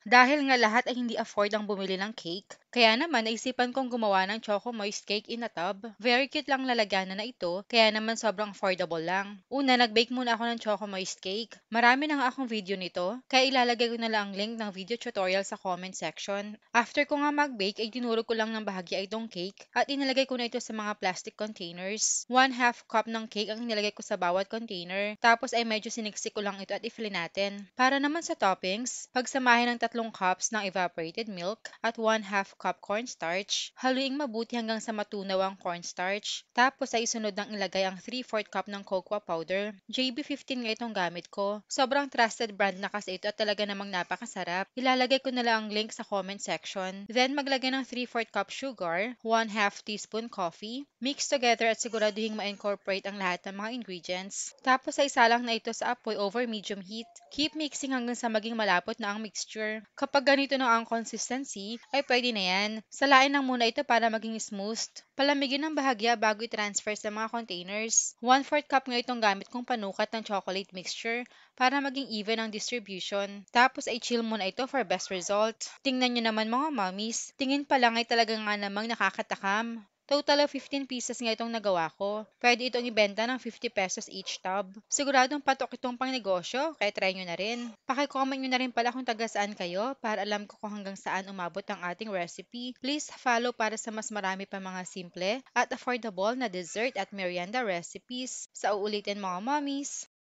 Dahil nga lahat ay hindi afford ang bumili ng cake, kaya naman naisipan kong gumawa ng Choco Moist Cake in a tub. Very cute lang lalagyanan na ito, kaya naman sobrang affordable lang. Una, nag-bake muna ako ng Choco Moist Cake. Marami na nga akong video nito, kaya ilalagay ko na lang ang link ng video tutorial sa comment section. After ko nga mag-bake, ay tinuro ko lang ng bahagya itong cake at inilagay ko na ito sa mga plastic containers. 1/2 cup ng cake ang inilagay ko sa bawat container, tapos ay medyo siniksik ko lang ito at i-fill natin. Para naman sa toppings, pagsamahin ng 3 cups ng evaporated milk at 1/2 cup cornstarch. Haluing mabuti hanggang sa matunaw ang cornstarch. Tapos ay isunod ng ilagay ang 3/4 cup ng cocoa powder. JB15 nga itong gamit ko. Sobrang trusted brand na kasi ito at talaga namang napakasarap. Ilalagay ko na lang ang link sa comment section. Then maglagay ng 3/4 cup sugar, 1/2 teaspoon coffee. Mix together at siguraduhin ma-incorporate ang lahat ng mga ingredients. Tapos ay isalang na ito sa apoy over medium heat. Keep mixing hanggang sa maging malapot na ang mixture. Kapag ganito na ang consistency, ay pwede na yan. Salain lang muna ito para maging smooth. Palamigin ng bahagya bago i-transfer sa mga containers. 1/4 cup nga itong gamit kong panukat ng chocolate mixture para maging even ang distribution. Tapos ay chill muna ito for best result. Tingnan nyo naman mga mommies, tingin pa lang ay talaga nga namang nakakatakam. Total of 15 pieces nga itong nagawa ko. Pwede itong ibenta ng 50 pesos each tub. Siguradong patok itong pang negosyo, kaya try nyo na rin. Paki-comment nyo na rin pala kung taga saan kayo para alam ko kung hanggang saan umabot ang ating recipe. Please follow para sa mas marami pa mga simple at affordable na dessert at merienda recipes. Sa uulitin mga mommies.